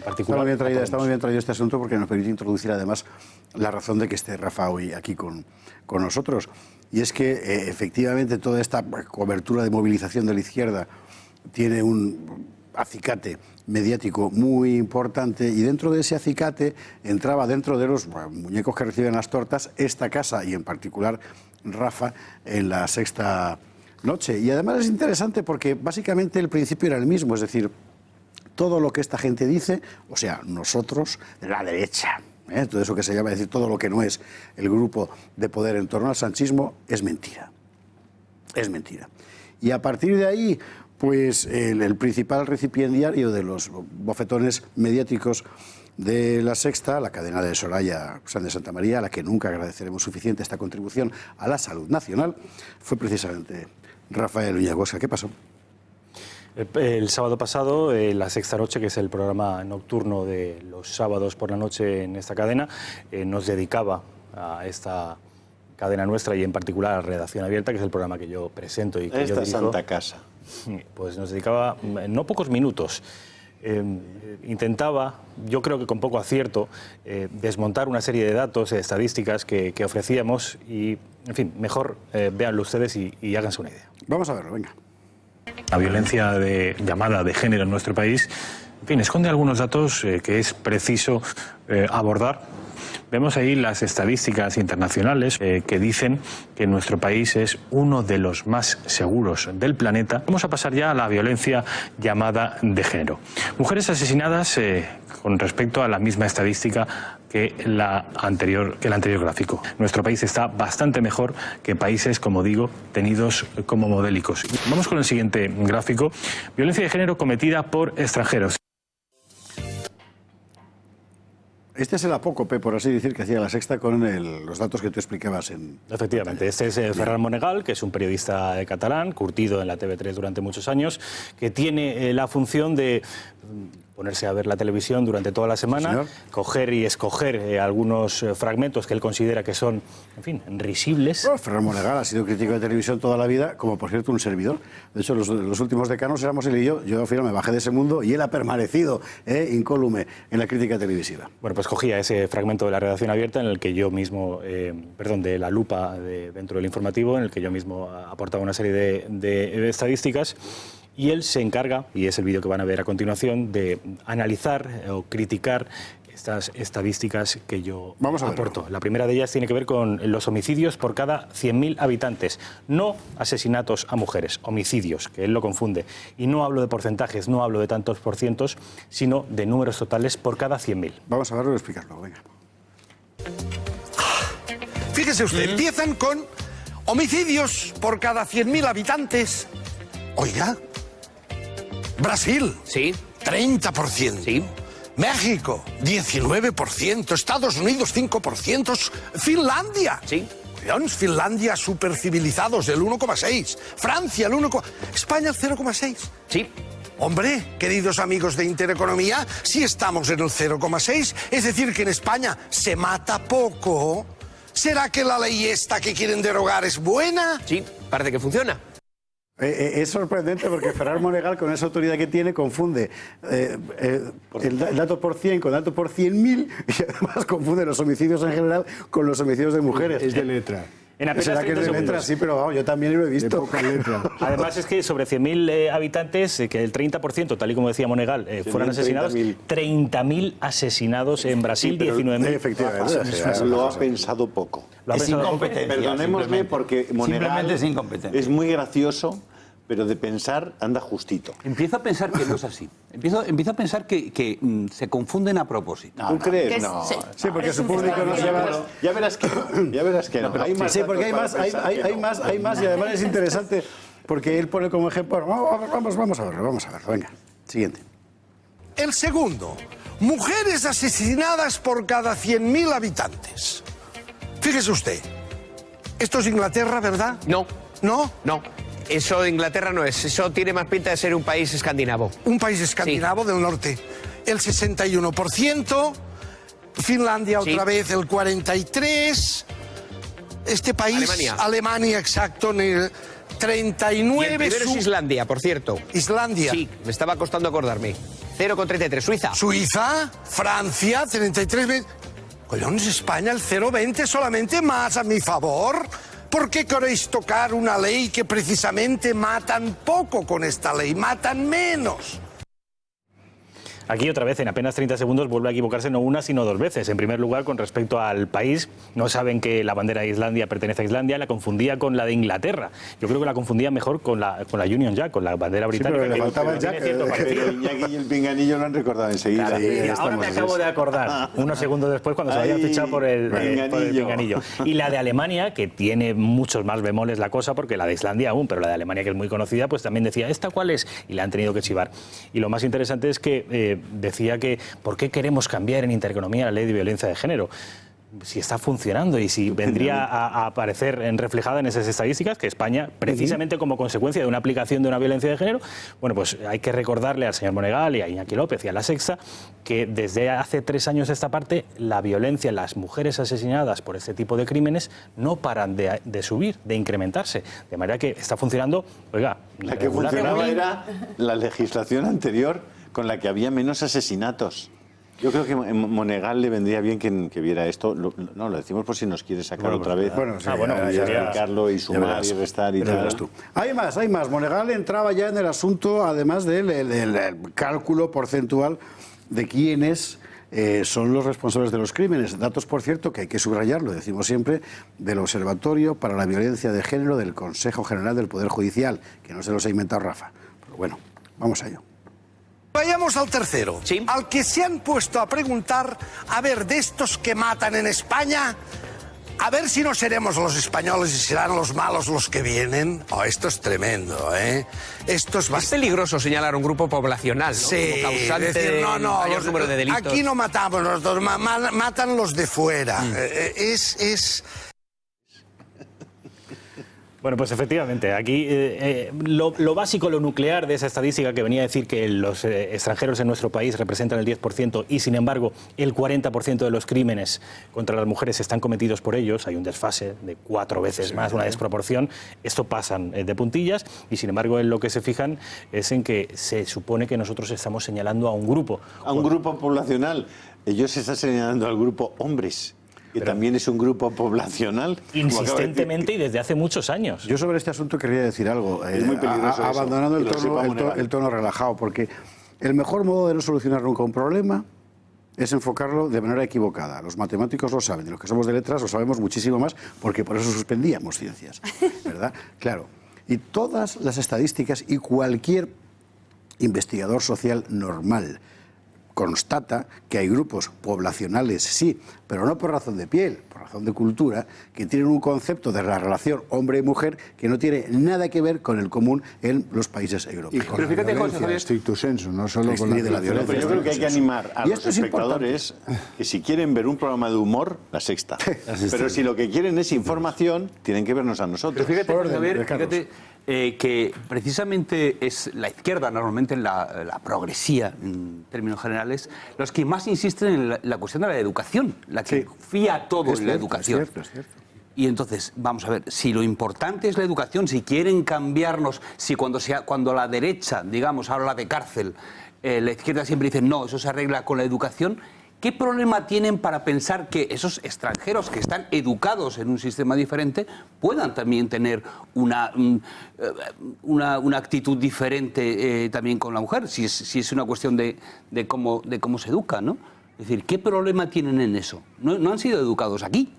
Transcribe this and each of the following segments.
particular. Está muy bien traído este asunto porque nos permite introducir además la razón de que esté Rafa hoy aquí con nosotros. Y es que efectivamente toda esta cobertura de movilización de la izquierda tiene un acicate mediático muy importante, y dentro de ese acicate entraba dentro de los muñecos que reciben las tortas esta casa, y en particular Rafa, en La Sexta Noche. Y además es interesante porque básicamente el principio era el mismo, es decir, todo lo que esta gente dice, o sea, nosotros, la derecha, todo eso que se llama, decir, todo lo que no es el grupo de poder en torno al sanchismo, es mentira. Es mentira. Y a partir de ahí, pues el principal recipiendario de los bofetones mediáticos de La Sexta, la cadena de Soraya Sáenz de Santa María, a la que nunca agradeceremos suficiente esta contribución a la salud nacional, fue precisamente Rafael Uñagosa. ¿Qué pasó? El sábado pasado, La Sexta Noche, que es el programa nocturno de los sábados por la noche en esta cadena, nos dedicaba a esta cadena nuestra y en particular a Redacción Abierta, que es el programa que yo presento y que yo dirijo. Esta santa casa. Pues nos dedicaba no pocos minutos. Intentaba, yo creo que con poco acierto, desmontar una serie de datos, estadísticas que ofrecíamos y, en fin, mejor véanlo ustedes y háganse una idea. Vamos a verlo, venga. La violencia llamada de género en nuestro país, en fin, esconde algunos datos que es preciso abordar. Vemos ahí las estadísticas internacionales que dicen que nuestro país es uno de los más seguros del planeta. Vamos a pasar ya a la violencia llamada de género. Mujeres asesinadas con respecto a la misma estadística que el anterior gráfico. Nuestro país está bastante mejor que países, como digo, tenidos como modélicos. Vamos con el siguiente gráfico. Violencia de género cometida por extranjeros. Este es el apócope, por así decir, que hacía La Sexta con los datos que tú explicabas en... Efectivamente, este es Ferran Monegal, que es un periodista catalán, curtido en la TV3 durante muchos años, que tiene la función de ponerse a ver la televisión durante toda la semana, coger y escoger algunos fragmentos que él considera que son, en fin, risibles. Bueno, Ferran Monegal ha sido crítico de televisión toda la vida, como por cierto un servidor. De hecho, los últimos decanos éramos él y yo. Yo al final me bajé de ese mundo y él ha permanecido incólume en la crítica televisiva. Bueno, pues cogía ese fragmento de la Redacción Abierta en el que yo mismo, de La Lupa dentro del informativo, en el que yo mismo aportaba una serie de estadísticas. Y él se encarga, y es el vídeo que van a ver a continuación, de analizar o criticar estas estadísticas que yo aporto. La primera de ellas tiene que ver con los homicidios por cada 100.000 habitantes. No asesinatos a mujeres, homicidios, que él lo confunde. Y no hablo de porcentajes, no hablo de tantos por cientos, sino de números totales por cada 100.000. Vamos a verlo y explicarlo, venga. Fíjese usted, empiezan con homicidios por cada 100.000 habitantes. Oiga, Brasil, sí, 30%. Sí. México, 19%. Estados Unidos, 5%. Finlandia. Sí. Finlandia, supercivilizados, el 1,6%. Francia, el 1,6%. España, el 0,6%. Sí. Hombre, queridos amigos de Intereconomía, si estamos en el 0,6%, es decir, que en España se mata poco, ¿será que la ley esta que quieren derogar es buena? Sí, parece que funciona. Es sorprendente porque Ferran Monegal, con esa autoridad que tiene, confunde el dato por 100 con dato por 100.000 y además confunde los homicidios en general con los homicidios de mujeres. Es de letra. En apenas ¿Será que es de letra? Sí, pero vamos, yo también lo he visto. De poca letra. Además es que sobre 100.000 habitantes, que el 30%, tal y como decía Monegal, fueran asesinados, 30.000 asesinados en Brasil, 19.000. Efectivamente. Lo ha pensado poco. Es incompetencia. Perdonémosle porque Monegal Simplemente es incompetencia. es muy gracioso, pero de pensar anda justito. Empiezo a pensar que no es así. Empiezo a pensar que se confunden a propósito. ¿Tú crees? Que No. Sí, porque su público no se va... Ya verás que no. Ya verás que no. Hay más Sí, porque hay datos más, para pensar que no. hay más y además es interesante porque él pone como ejemplo... Vamos a verlo, venga. Siguiente. El segundo, mujeres asesinadas por cada 100.000 habitantes. Fíjese usted, esto es Inglaterra, ¿verdad? No. ¿No? No. Eso de Inglaterra no es. Eso tiene más pinta de ser un país escandinavo. Un país escandinavo del norte. El 61%. Finlandia otra vez el 43%. Este país, Alemania exacto, en el 39%. Y el primero es Islandia, por cierto. Islandia. Sí, me estaba costando acordarme. 0,33. Suiza. Suiza, Francia, 33. Collones, España, el 0,20 solamente más a mi favor. ¿Por qué queréis tocar una ley que precisamente matan poco con esta ley? Matan menos. Aquí otra vez, en apenas 30 segundos, vuelve a equivocarse no una, sino dos veces. En primer lugar, con respecto al país, no saben que la bandera de Islandia pertenece a Islandia, la confundía con la de Inglaterra. Yo creo que la confundía mejor con la Union Jack, con la bandera británica. Sí, pero le faltaba el Tiene Jack. cierto parecido. Pero Iñaki y el pinganillo lo han recordado enseguida. Claro, y ahora me acabo de acordar, unos segundos después, cuando se vayan a fichar por el pinganillo. Y la de Alemania, que tiene muchos más bemoles la cosa, porque la de Islandia aún, pero la de Alemania, que es muy conocida, pues también decía, ¿esta cuál es? Y la han tenido que chivar. Y lo más interesante es que decía que ¿por qué queremos cambiar en Intereconomía la ley de violencia de género? Si está funcionando y si vendría a aparecer reflejada en esas estadísticas que España, precisamente como consecuencia de una aplicación de una violencia de género, bueno, pues hay que recordarle al señor Monegal y a Iñaki López y a La Sexta que desde hace 3 años a esta parte la violencia, las mujeres asesinadas por este tipo de crímenes no paran de subir, de incrementarse. De manera que está funcionando, oiga, La que funcionaba era la legislación anterior con la que había menos asesinatos. Yo creo que a Monegal le vendría bien que viera esto. No, lo decimos por si nos quiere sacar otra vez. Bueno, sí, y explicarlo y sumar y restar y tal. Tú. Hay más. Monegal entraba ya en el asunto, además del cálculo porcentual de quiénes son los responsables de los crímenes. Datos, por cierto, que hay que subrayar, lo decimos siempre, del Observatorio para la Violencia de Género del Consejo General del Poder Judicial, que no se los ha inventado Rafa. Pero bueno, vamos a ello. Vayamos al tercero, Sí. al que se han puesto a preguntar, a ver, de estos que matan en España, a ver si no seremos los españoles y serán los malos los que vienen. Oh, esto es tremendo, ¿eh? Esto es Es bastante... peligroso señalar a un grupo poblacional, ¿no? Sí, Como causante decir, del no, mayor número de delitos. aquí no matamos nosotros, matan los de fuera. Bueno, pues efectivamente, aquí lo básico, lo nuclear de esa estadística que venía a decir que los extranjeros en nuestro país representan el 10% y, sin embargo, el 40% de los crímenes contra las mujeres están cometidos por ellos, hay un desfase de 4 veces más, una desproporción, esto pasan de puntillas y, sin embargo, en lo que se fijan es en que se supone que nosotros estamos señalando a un grupo. A un grupo poblacional. Ellos están señalando al grupo hombres, que también es un grupo poblacional. Insistentemente y desde hace muchos años. Yo sobre este asunto querría decir algo, Es muy peligroso eso, abandonando que lo sepa Monegal. el tono relajado, porque el mejor modo de no solucionar nunca un problema es enfocarlo de manera equivocada. Los matemáticos lo saben, y los que somos de letras lo sabemos muchísimo más, porque por eso suspendíamos ciencias, ¿verdad? Claro. Y todas las estadísticas y cualquier investigador social normal constata que hay grupos poblacionales, sí, pero no por razón de piel, por razón de cultura, que tienen un concepto de la relación hombre y mujer que no tiene nada que ver con el común en los países europeos. Pero fíjate, José Javier, stricto sensu, no solo con de la violencia. Pero yo creo que hay que animar a Y los esto es espectadores que si quieren ver un programa de humor, La Sexta. Pero si lo que quieren es información, tienen que vernos a nosotros. Pero fíjate, Por orden, Javier, Carlos. fíjate que precisamente es la izquierda, normalmente la progresía, en términos generales, los que más insisten en la cuestión de la educación, la que fía todo en la educación. Es cierto. Y entonces, vamos a ver, si lo importante es la educación, si quieren cambiarnos, si cuando la derecha, digamos, habla de cárcel, la izquierda siempre dice, no, eso se arregla con la educación, ¿qué problema tienen para pensar que esos extranjeros que están educados en un sistema diferente puedan también tener una actitud diferente también con la mujer? Si es una cuestión de cómo se educa, ¿no? Es decir, ¿qué problema tienen en eso? No han sido educados aquí.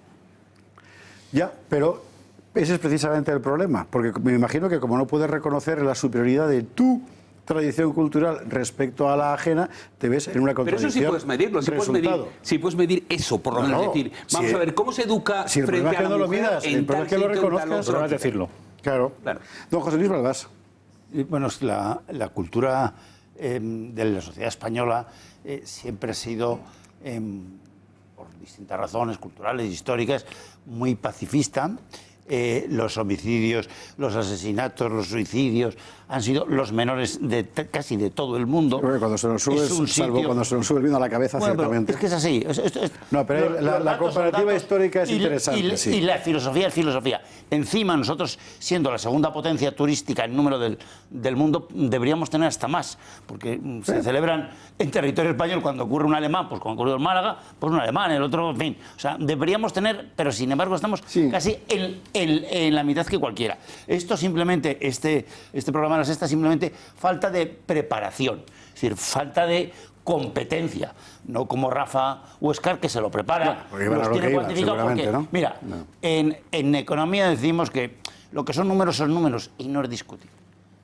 Ya, pero ese es precisamente el problema, porque me imagino que como no puedes reconocer la superioridad de tu tradición cultural respecto a la ajena, te ves en una Pero contradicción. eso sí puedes medirlo, sí puedes medir eso, por lo menos. Claro, es decir, vamos a ver, ¿cómo se educa si el frente problema a es la que no lo mujer midas, el en problema tal es que lo sitio, en tal reconozcas, otro? Pero es decirlo. Claro. Don José Luis Balbás. bueno, la cultura de la sociedad española siempre ha sido, por distintas razones culturales e históricas, muy pacifista. los homicidios, los asesinatos, los suicidios han sido los menores de casi de todo el mundo. Porque cuando se nos sube, salvo cuando se nos sube el vino a la cabeza, bueno, ciertamente. Es que es así. No, pero la comparativa histórica es interesante. Y la filosofía es filosofía. Encima, nosotros, siendo la segunda potencia turística en número del mundo, deberíamos tener hasta más, porque se celebran en territorio español cuando ocurre un alemán, pues como ocurrió en Málaga, pues un alemán, el otro, en fin. O sea, deberíamos tener, pero sin embargo estamos casi en la mitad que cualquiera. Esto simplemente, este programa de La Sexta, simplemente falta de preparación, es decir, falta de competencia, no como Rafa Huescar, que se lo prepara, los tiene cuantificado, porque, ¿no? Mira, en economía decimos que lo que son números y no es discutir.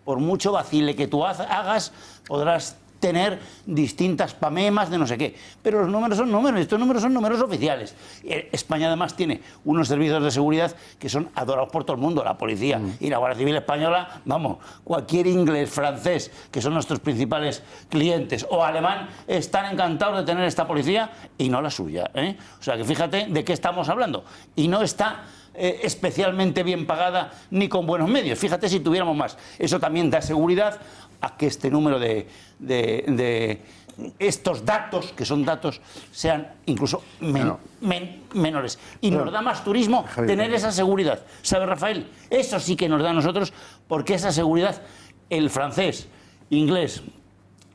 Por mucho vacile que tú hagas, podrás tener distintas pamemas de no sé qué. Pero los números son números, estos números son números oficiales. España además tiene unos servicios de seguridad que son adorados por todo el mundo, la policía y la Guardia Civil Española, vamos, cualquier inglés, francés, que son nuestros principales clientes, o alemán, están encantados de tener esta policía y no la suya, ¿eh? O sea que fíjate de qué estamos hablando. Y no está especialmente bien pagada ni con buenos medios. Fíjate si tuviéramos más. Eso también da seguridad a que este número de estos datos, que son datos, sean incluso menores. Y nos da más turismo tener esa seguridad. ¿Sabe, Rafael? Eso sí que nos da a nosotros, porque esa seguridad, el francés, inglés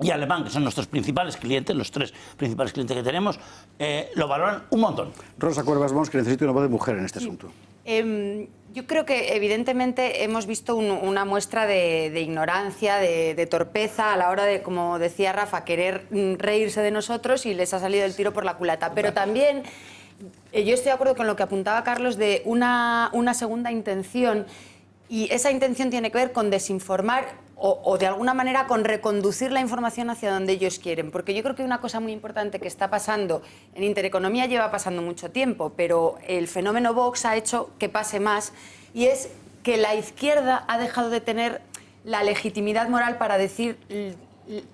y alemán, que son nuestros principales clientes, los tres principales clientes que tenemos, lo valoran un montón. Rosa Cuervas Mons, que necesita una voz de mujer en este asunto. Yo creo que evidentemente hemos visto una muestra de ignorancia, de torpeza a la hora de, como decía Rafa, querer reírse de nosotros y les ha salido el tiro por la culata. Pero también yo estoy de acuerdo con lo que apuntaba Carlos de una segunda intención, y esa intención tiene que ver con desinformar o de alguna manera con reconducir la información hacia donde ellos quieren. Porque yo creo que una cosa muy importante que está pasando en Intereconomía, lleva pasando mucho tiempo, pero el fenómeno Vox ha hecho que pase más, y es que la izquierda ha dejado de tener la legitimidad moral para decir,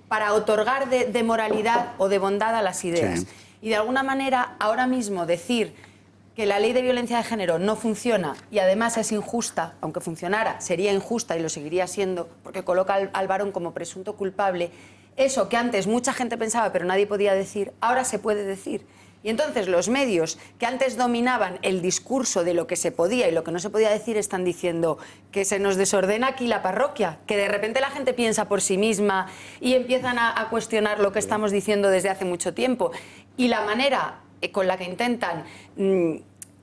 para otorgar de moralidad o de bondad a las ideas. Sí. Y de alguna manera ahora mismo decir que la ley de violencia de género no funciona y además es injusta, aunque funcionara, sería injusta y lo seguiría siendo, porque coloca al varón como presunto culpable, eso que antes mucha gente pensaba pero nadie podía decir, ahora se puede decir. Y entonces los medios que antes dominaban el discurso de lo que se podía y lo que no se podía decir están diciendo que se nos desordena aquí la parroquia, que de repente la gente piensa por sí misma y empiezan a cuestionar lo que estamos diciendo desde hace mucho tiempo. Y la manera con la que intentan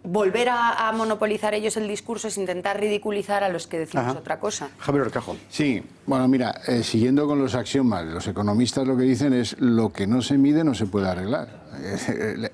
volver a monopolizar ellos el discurso es intentar ridiculizar a los que decimos otra cosa. Javier Orcajo. Sí, bueno, mira, siguiendo con los axiomas, los economistas lo que dicen es lo que no se mide no se puede arreglar.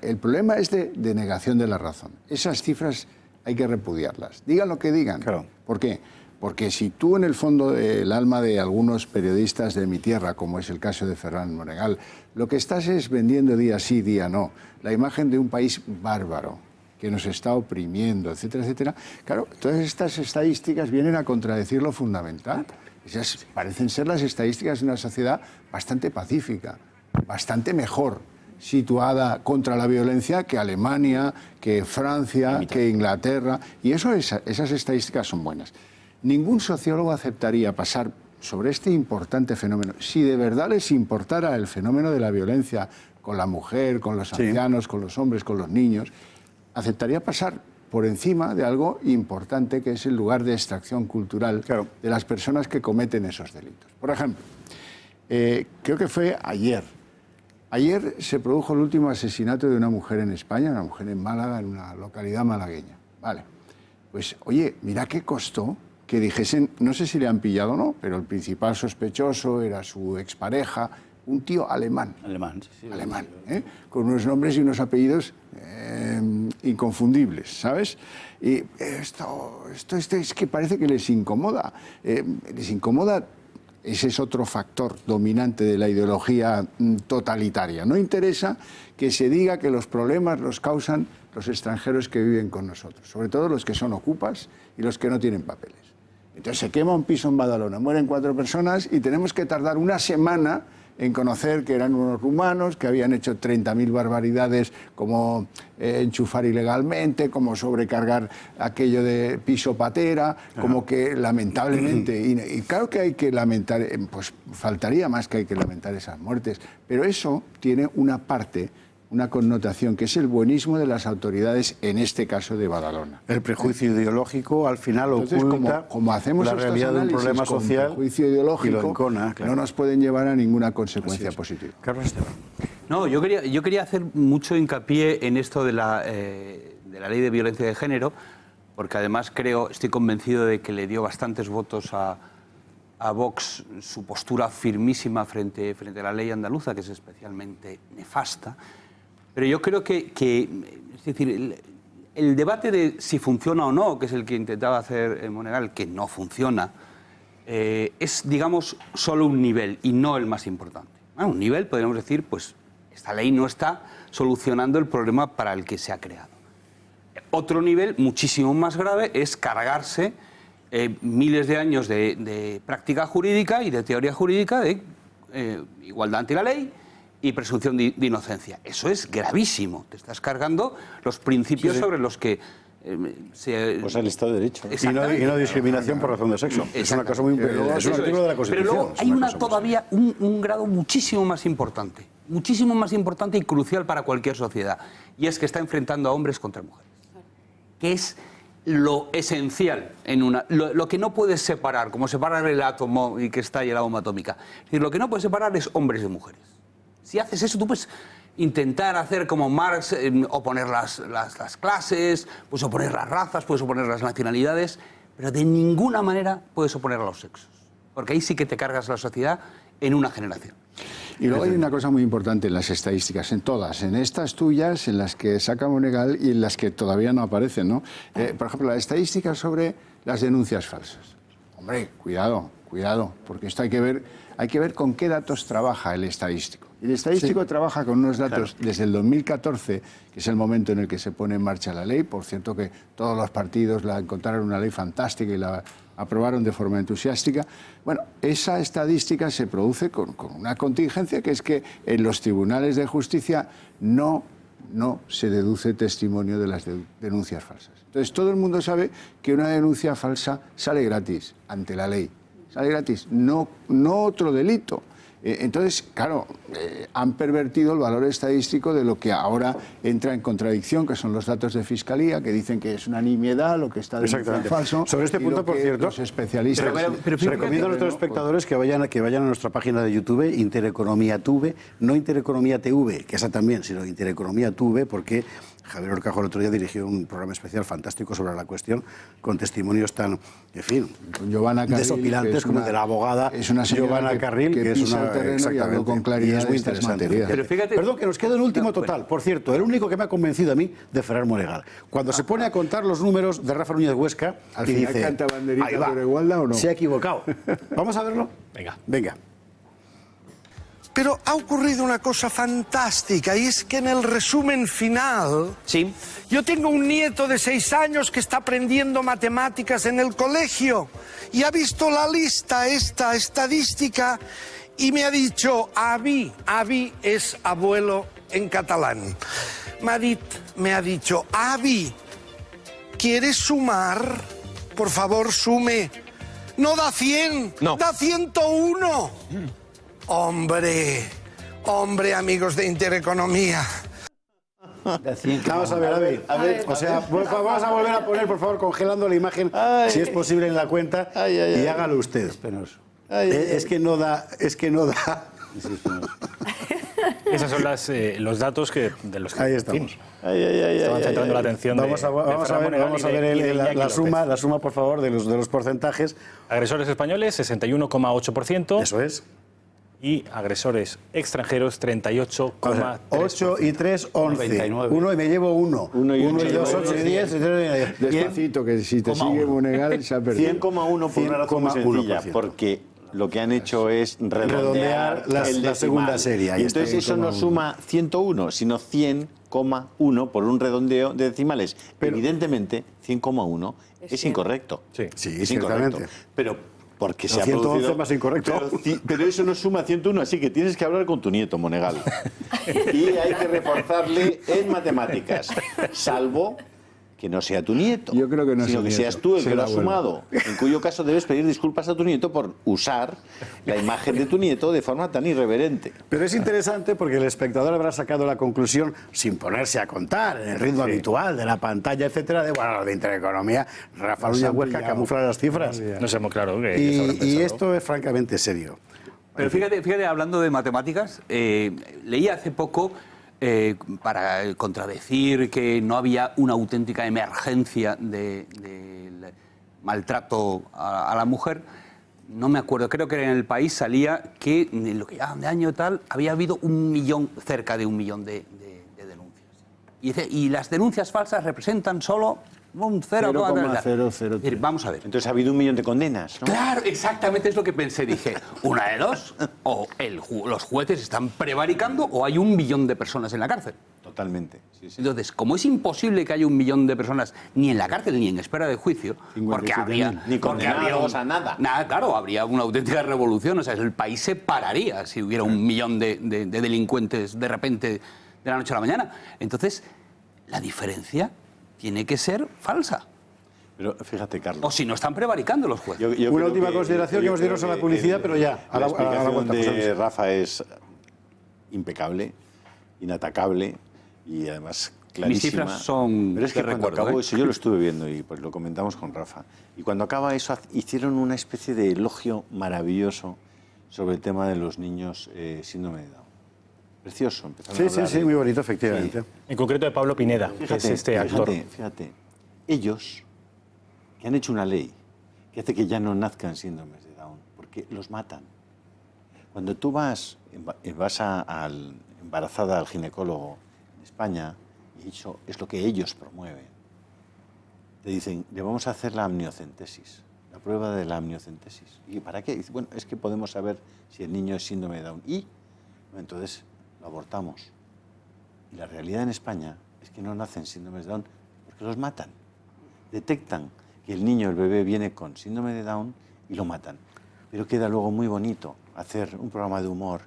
El problema es de negación de la razón. Esas cifras hay que repudiarlas. Digan lo que digan. Claro. ¿Por qué? Porque si tú en el fondo del alma de algunos periodistas de mi tierra, como es el caso de Ferran Monegal, lo que estás es vendiendo día sí, día no, la imagen de un país bárbaro que nos está oprimiendo, etcétera, etcétera. Claro, todas estas estadísticas vienen a contradecir lo fundamental. Esas parecen ser las estadísticas de una sociedad bastante pacífica, bastante mejor situada contra la violencia que Alemania, que Francia, que Inglaterra. Y esas estadísticas son buenas. Ningún sociólogo aceptaría pasar sobre este importante fenómeno, si de verdad les importara el fenómeno de la violencia con la mujer, con los ancianos, con los hombres, con los niños, aceptaría pasar por encima de algo importante que es el lugar de extracción cultural de las personas que cometen esos delitos. Por ejemplo, creo que fue ayer. Ayer se produjo el último asesinato de una mujer en España, una mujer en Málaga, en una localidad malagueña. Vale. Pues, oye, mira qué costó que dijesen, no sé si le han pillado o no, pero el principal sospechoso era su expareja, un tío alemán. Alemán, sí. Alemán, con unos nombres y unos apellidos inconfundibles, ¿sabes? Y esto es que parece que les incomoda. Les incomoda, ese es otro factor dominante de la ideología totalitaria. No interesa que se diga que los problemas los causan los extranjeros que viven con nosotros, sobre todo los que son ocupas y los que no tienen papeles. Entonces se quema un piso en Badalona, mueren 4 personas y tenemos que tardar una semana en conocer que eran unos rumanos, que habían hecho 30.000 barbaridades como enchufar ilegalmente, como sobrecargar aquello de piso patera, como que lamentablemente, y claro que hay que lamentar, pues faltaría más que hay que lamentar esas muertes, pero eso tiene una parte, una connotación, que es el buenismo de las autoridades, en este caso de Badalona. El prejuicio ideológico al final Entonces, oculta como hacemos la estos realidad de un análisis problema con social prejuicio y ideológico, lo encona, claro. no nos pueden llevar a ninguna consecuencia positiva. Carlos Esteban. No, yo quería hacer mucho hincapié en esto de la ley de violencia de género, porque además estoy convencido de que le dio bastantes votos a Vox su postura firmísima frente a la ley andaluza, que es especialmente nefasta. Pero yo creo que es decir, el debate de si funciona o no, que es el que intentaba hacer Monegal, que no funciona, es, digamos, solo un nivel y no el más importante. Un nivel, podríamos decir, pues esta ley no está solucionando el problema para el que se ha creado. Otro nivel, muchísimo más grave, es cargarse miles de años de práctica jurídica y de teoría jurídica de igualdad ante la ley y presunción de inocencia. Eso es gravísimo. Te estás cargando los principios sobre los que Pues el Estado de Derecho. Y no discriminación por razón de sexo. Es una cosa muy... Es un artículo de la Constitución. Pero luego hay todavía un grado muchísimo más importante y crucial para cualquier sociedad, y es que está enfrentando a hombres contra mujeres, que es lo esencial en lo que no puedes separar, como separar el átomo y que está ahí la bomba atómica. Es decir, lo que no puedes separar es hombres de mujeres. Si haces eso, tú puedes intentar hacer como Marx, oponer las clases, puedes oponer las razas, puedes oponer las nacionalidades, pero de ninguna manera puedes oponer a los sexos, porque ahí sí que te cargas la sociedad en una generación. Y luego hay una cosa muy importante en las estadísticas, en todas, en estas tuyas, en las que saca Monegal y en las que todavía no aparecen, ¿no? Por ejemplo, la estadística sobre las denuncias falsas. Hombre, cuidado, porque esto hay que ver con qué datos trabaja el estadístico. El estadístico trabaja con unos datos desde el 2014, que es el momento en el que se pone en marcha la ley. Por cierto, que todos los partidos la encontraron una ley fantástica y la aprobaron de forma entusiástica. Bueno, esa estadística se produce con una contingencia, que es que en los tribunales de justicia no se deduce testimonio de las denuncias falsas. Entonces, todo el mundo sabe que una denuncia falsa sale gratis ante la ley. Sale gratis, no otro delito. Entonces, claro, han pervertido el valor estadístico de lo que ahora entra en contradicción, que son los datos de Fiscalía, que dicen que es una nimiedad lo que está denunciando falso. Sobre este punto, por cierto, los especialistas... recomiendo a nuestros espectadores que vayan a nuestra página de YouTube, Intereconomía TV, no Intereconomía TV, que esa también, sino Intereconomía TV, porque Javier Horcajo el otro día dirigió un programa especial fantástico sobre la cuestión, con testimonios tan, en fin, desopilantes como el de la abogada Giovanna Carril, que es una... Exactamente, con claridad, y es muy interesante. Pero fíjate, perdón, que nos queda el último total. Por cierto, el único que me ha convencido a mí de Ferran Monegal. Cuando se pone a contar los números de Rafa Núñez Huesca al y final dice... canta banderita ahí va, por igualdad, ¿o no? ¿Se ha equivocado? ¿Vamos a verlo? Venga. Pero ha ocurrido una cosa fantástica, y es que en el resumen final... Sí. Yo tengo un nieto de 6 años que está aprendiendo matemáticas en el colegio y ha visto la lista, esta estadística, y me ha dicho, avi es abuelo en catalán. Madit me ha dicho, avi, ¿quieres sumar? Por favor, sume. No da 100, no. Da 101. Hombre, amigos de Intereconomía. Vamos a ver, Avi. O sea, vamos a volver a poner, por favor, congelando la imagen, si es posible, en la cuenta, y hágalo usted. Es que no da... Esos son los datos de los que... Ahí estamos. Estaban centrando la atención vamos a ver la suma, por favor, de los porcentajes. Agresores españoles, 61,8%. Eso es. Y agresores extranjeros, 38,3%. 8 y 3, 11. 99. 1 y me llevo 1. 1 y 2, 8 y 10. Despacito, que si te sigue Monegal se ha perdido. 100,1 por una razón muy sencilla, porque lo que han hecho es redondear la segunda serie. Y entonces eso no suma 101, sino 100,1 por un redondeo de decimales. Pero evidentemente, 100,1 es incorrecto. Sí, es incorrecto. ciertamente. Pero porque se ha 111 producido... más incorrecto. Pero eso no suma 101, así que tienes que hablar con tu nieto, Monegal. Y hay que reforzarle en matemáticas, salvo que no sea tu nieto, Yo creo que no es sino el que nieto, seas tú el sea que lo el ha abuelo. sumado, en cuyo caso debes pedir disculpas a tu nieto por usar la imagen de tu nieto de forma tan irreverente. Pero es interesante porque el espectador habrá sacado la conclusión, sin ponerse a contar, en el ritmo habitual de la pantalla, etcétera, de, bueno, de Intereconomía, Rafa Núñez Huesca camufla las cifras. No sé muy claro que ellos habrán Y pensado. esto es francamente serio. Pero fíjate, hablando de matemáticas, leí hace poco, para contradecir que no había una auténtica emergencia del maltrato a la mujer, no me acuerdo, creo que en El País salía que en lo que llaman de año tal, había habido cerca de 1 millón de denuncias. Y dice, y las denuncias falsas representan solo un 0,000. Es decir, vamos a ver. Entonces ha habido 1 millón de condenas, ¿no? Claro, exactamente es lo que pensé. Dije, una de dos, o los jueces están prevaricando o hay 1 millón de personas en la cárcel. Totalmente. Sí, sí. Entonces, como es imposible que haya 1 millón de personas ni en la cárcel ni en espera de juicio, porque habría... Ni porque habría condenados a nada. Nada, claro, habría una auténtica revolución. O sea, el país se pararía si hubiera 1 millón de delincuentes de repente de la noche a la mañana. Entonces, la diferencia tiene que ser falsa. Pero fíjate, Carlos. O si no están prevaricando los jueces. Yo Una creo última consideración que hemos de irnos a la publicidad, pero ya, a La la explicación vuelta, de José Luis. Rafa es impecable, inatacable y además clarísima. Mis cifras son Pero es que de cuando recuerdo, acabó ¿eh? eso, yo lo estuve viendo y pues lo comentamos con Rafa. Y cuando acaba eso, hicieron una especie de elogio maravilloso sobre el tema de los niños síndrome de Down. Precioso. Empezaron a Sí, sí, hablar sí, de- muy bonito, efectivamente. En concreto de Pablo Pineda, que es este actor. Fíjate, ellos que han hecho una ley que hace que ya no nazcan síndromes de Down, porque los matan. Cuando tú vas embarazada al ginecólogo en España, y eso es lo que ellos promueven, te dicen, le vamos a hacer la amniocentesis, la prueba de la amniocentesis. ¿Y para qué? Dice, bueno, es que podemos saber si el niño es síndrome de Down. Y entonces lo abortamos. Y la realidad en España es que no nacen síndromes de Down porque los matan. Detectan que el niño, el bebé, viene con síndrome de Down y lo matan. Pero queda luego muy bonito hacer un programa de humor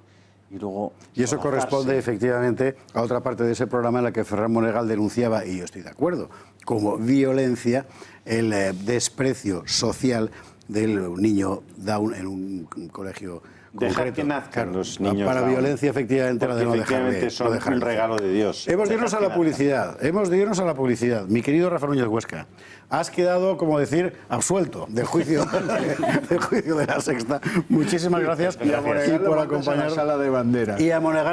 y luego... Y eso abrazarse. corresponde efectivamente a otra parte de ese programa en la que Ferran Monegal denunciaba, y yo estoy de acuerdo, como violencia el desprecio social del niño Down en un colegio Dejar concreto. que nazcan Claro, los niños para Down. violencia, efectivamente, la de no Porque dejar efectivamente de son no dejar un de regalo hacer. de Dios. Hemos de irnos a Dejar la que publicidad. Hemos de irnos a la publicidad. Mi querido Rafa Núñez Huesca, has quedado, como decir, absuelto del juicio, del juicio de La Sexta. Muchísimas gracias, Y a Monegal y lo por mandas a la acompañar sala de banderas. Y a Monegal